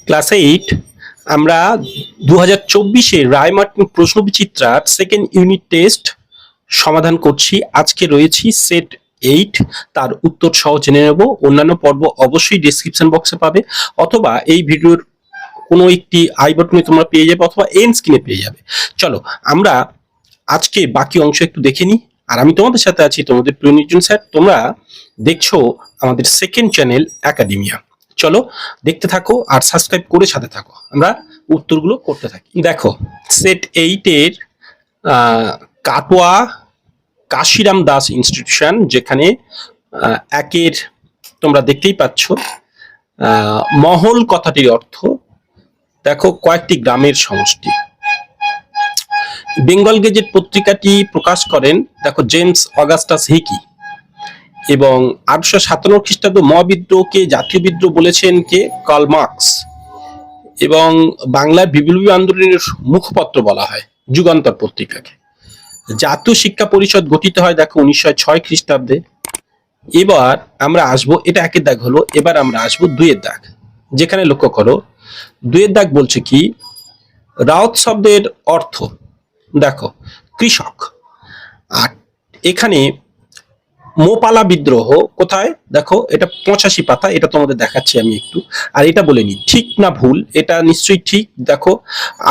Class 8 আমরা 2024 রায় Martin প্রশ্নবিচিত্রার second unit test সমাধান করছি। আজকে রয়েছি সেট 8, তার উত্তর সহ জেনে নেব। অন্যান্য পর্ব অবশ্যই ডেসক্রিপশন বক্সে পাবে, অথবা এই ভিডিওর কোনো একটি আই বাটনে তোমরা পেয়ে যাবে, অথবা এন্ড স্ক্রিনে পেয়ে যাবে। চলো আমরা আজকে বাকি অংশ একটু দেখে নিই। আর আমি তোমাদের সাথে আছি, তোমাদের প্রিয় নির্জন স্যার। তোমরা দেখছো আমাদের সেকেন্ড চ্যানেল একাডেমিয়া। চলো দেখতে থাকো আর সাবস্ক্রাইব করে সাথে থাকো, আমরা উত্তরগুলো করতে থাকি। দেখো, সেট 8 এর কাটোয়া কাশিরাম দাস ইনস্টিটিউশন, যেখানে একের তোমরা দেখতেই পাচ্ছ মহল কথাটির অর্থ দেখো কয়েকটি গ্রামের সমষ্টি। বেঙ্গল গেজেট পত্রিকাটি প্রকাশ করেন দেখো জেমস অগাস্টাস হিকি, এবং 1857 খ্রিস্টাব্দ মহাবিদ্রোহকে জাতীয় বিদ্রোহ বলেছেন কে? Karl Marx. এবং বাংলার বিপ্লবী আন্দোলনের মুখপত্র বলা হয় যুগান্তর পত্রিকাকে। জাতীয় শিক্ষা পরিষদ গঠিত হয় দেখো 1906 খ্রিস্টাব্দে। এবার আমরা আসবো, এটা একের দাগ হলো, এবার আমরা আসবো দুইয়ের দাগ, যেখানে লক্ষ্য করো দুইয়ের দাগ বলছে কি? রাউত শব্দের অর্থ দেখো কৃষক। আর এখানে মোপালা বিদ্রোহ কোথায়? দেখো এটা 85 পাতা, এটা তোমাদের দেখাচ্ছি আমি একটু। আর এটা বলে নি ঠিক না ভুল, এটা নিশ্চয়ই ঠিক। দেখো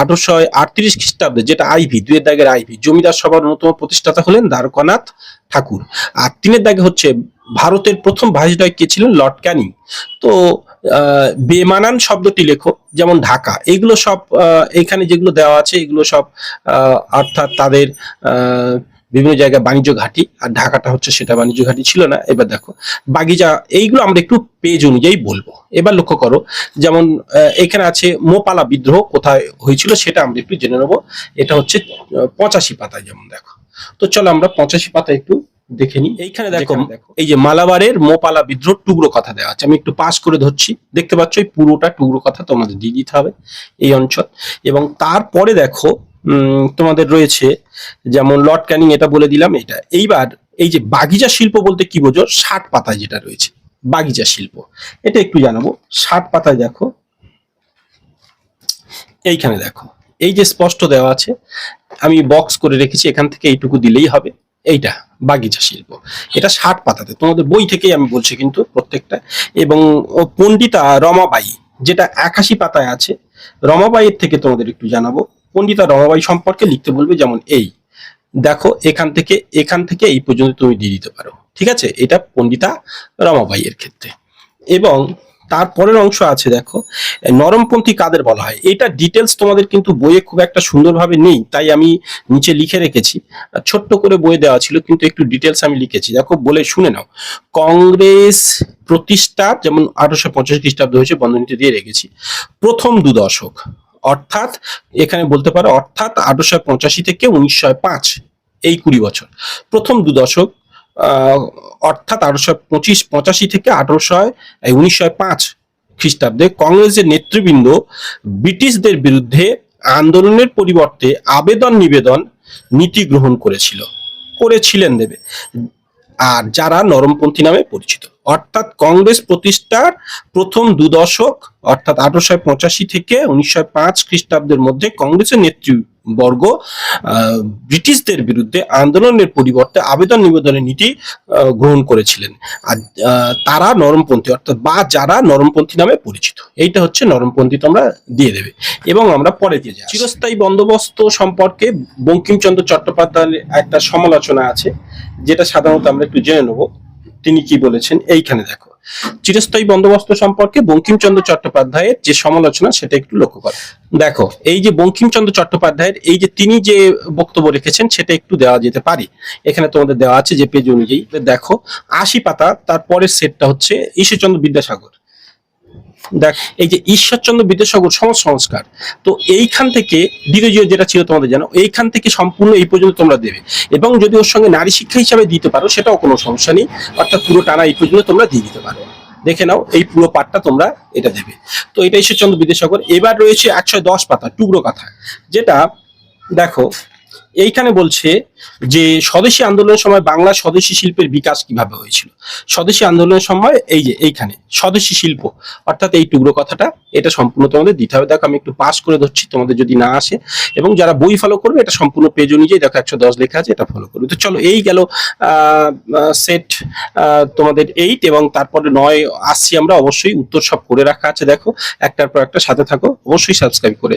1838 খ্রিস্টাব্দে, যেটা আইভি, দুইয়ের দাগের আইভি, জমিদার সভার অন্যতম প্রতিষ্ঠাতা হলেন দ্বারকানাথ ঠাকুর। আর তিনের দাগে হচ্ছে ভারতের প্রথম ভাইসরয় কে ছিলেন? লর্ড ক্যানিং। তো বেমানান শব্দটি লেখো, যেমন ঢাকা, এগুলো সব এখানে যেগুলো দেওয়া আছে এগুলো সব অর্থাৎ তাদের বিভিন্ন জায়গায় বাণিজ্য ঘাঁটি, আর ঢাকাটা হচ্ছে সেটা বাণিজ্য ঘাঁটি ছিল না। এবার দেখো বাগিচা, এইগুলো আমরা একটু পেজ অনুযায়ী বলবো। এবার লক্ষ্য করো, যেমন এখানে আছে মোপালা বিদ্রোহ কোথায় হয়েছিল সেটা আমরা একটু জেনে নেবো। এটা হচ্ছে 85 পাতায়, যেমন দেখো। তো চলো আমরা 85 পাতায় একটু দেখে নিই। এইখানে দেখো এই যে মালাবারের মোপালা বিদ্রোহ টুকরো কথা দেওয়া আছে, আমি একটু পাস করে ধরছি, দেখতে পাচ্ছ এই পুরোটা টুকরো কথা তোমাদের দিয়ে দিতে হবে এই অঞ্চল। এবং তারপরে দেখো তোমাদের রয়েছে যেমন লর্ড ক্যানিং, এটা বলে দিলাম এটা। এইবার এই যে বাগিচা শিল্প বলতে কি বোঝো? 60 পাতায় যেটা রয়েছে বাগিচা শিল্প, এটা একটু জানাবো। 60 পাতায় দেখো, এইখানে দেখো এই যে স্পষ্ট দেওয়া আছে, আমি বক্স করে রেখেছি, এখান থেকে এইটুকু দিলেই হবে। এইটা বাগিচা শিল্প, এটা 60 পাতাতে, তোমাদের বই থেকেই আমি বলছি কিন্তু প্রত্যেকটা। এবং পণ্ডিতা রমাবাই, যেটা 81 পাতায় আছে, রমাবাইয়ের থেকে তোমাদের একটু জানাবো। পণ্ডিতা রমাবাই সম্পর্কে লিখতে বলবে, যেমন এই দেখো এখান থেকে এই পর্যন্ত তুমি দিয়ে দিতে পারো, ঠিক আছে? এটা পণ্ডিতা রমাবাইয়ের ক্ষেত্রে। এবং তারপরের অংশ আছে দেখো, নরমপন্থী কাদের বলা হয়, এটা ডিটেলস তোমাদের কিন্তু বইয়ে খুব একটা সুন্দরভাবে নেই, তাই আমি নিচে লিখে রেখেছি। ছোট্ট করে বইয়ে দেওয়া ছিল, কিন্তু একটু ডিটেলস আমি লিখেছি, দেখো বলে শুনে নাও। কংগ্রেস প্রতিষ্ঠা যেমন 1850 খ্রিস্টাব্দে হয়েছে, বন্ধনীতে দিয়ে রেখেছি। প্রথম 2 দশক, অর্থাৎ এখানে বলতে পারো অর্থাৎ 1885 থেকে 1905, এই 20 বছর। প্রথম 2 দশক অর্থাৎ 1885 থেকে 1905 খ্রিস্টাব্দে কংগ্রেসের নেতৃবৃন্দ ব্রিটিশদের বিরুদ্ধে আন্দোলনের পরিবর্তে আবেদন নিবেদন নীতি গ্রহণ করেছিলেন দেবে, আর যারা নরমপন্থী নামে পরিচিত। অর্থাৎ কংগ্রেস প্রতিষ্ঠার প্রথম 2 দশক অর্থাৎ 1885 থেকে 1905 খ্রিস্টাব্দের মধ্যে কংগ্রেসের নেতৃবর্গ ব্রিটিশদের বিরুদ্ধে আন্দোলনের পরিবর্তে আবেদন নিবেদনের নীতি গ্রহণ করেছিলেন, আর তারা নরমপন্থী অর্থাৎ বা যারা নরমপন্থী নামে পরিচিত। এইটা হচ্ছে নরমপন্থী, তোমরা দিয়ে দেবে। এবং আমরা পরে দিয়ে যাই। চিরস্থায়ী বন্দোবস্ত সম্পর্কে বঙ্কিমচন্দ্র চট্টোপাধ্যায়ের একটা সমালোচনা আছে, যেটা সাধারণত আমরা একটু জেনে নেব তিনি কি বলেছেন। এইখানে দেখো চিরস্থায়ী বন্দোবস্ত সম্পর্কে বঙ্কিমচন্দ্র চট্টোপাধ্যায়ের যে সমালোচনা, সেটা একটু লক্ষ্য করো। দেখো এই যে বঙ্কিমচন্দ্র চট্টোপাধ্যায়ের এই যে তিনি যে বক্তব্য রেখেছেন, সেটা একটু দেওয়া যেতে পারে। এখানে তোমাদের দেওয়া আছে যে পেজ অনুযায়ী। দেখো 80 পাতা, তারপরের সেটটা হচ্ছে ঈশ্বরচন্দ্র বিদ্যাসাগর। দেখ এই যে ঈশ্বরচন্দ্র বিদ্যাসাগর সমাজ সংস্কার, তো এইখান থেকে দ্বিতীয় যেটা ছিল তোমাদের জানো, এইখান থেকে সম্পূর্ণ এই পর্যন্ত তোমরা দেবে। এবং যদি ওর সঙ্গে নারী শিক্ষা হিসাবে দিতে পারো, সেটাও কোনো সমস্যা নেই, অর্থাৎ পুরো টানা এই পর্যন্ত তোমরা দিয়ে দিতে পারো। দেখে নাও এই পুরো পাঠটা তোমরা এটা দেবে। তো এটা ঈশ্বরচন্দ্র বিদ্যাসাগর। এবার রয়েছে 110 পাতা টুকরো কথা, যেটা দেখো এইখানে বলছে যে স্বদেশী আন্দোলনের সময় বাংলা স্বদেশী শিল্পের বিকাশ কিভাবে হয়েছিল। স্বদেশী আন্দোলনের সময় এই যে এইখানে স্বদেশী শিল্প, অর্থাৎ এই টুকরো কথাটা, এটা সম্পূর্ণ তোমাদের দিতে হবে। দেখো আমি একটু পাস করে ধরছি তোমাদের যদি না আসে, এবং যারা বই ফলো করবে এটা সম্পূর্ণ পেজ অনুযায়ী, দেখো 110 লেখা আছে, এটা ফলো করবে। তো চলো, এই গেল সেট তোমাদের 8, এবং তারপরে 9 আসছি আমরা। অবশ্যই উত্তর সব করে রাখা আছে, দেখো একটার পর একটা, সাথে থাকো, অবশ্যই সাবস্ক্রাইব করে।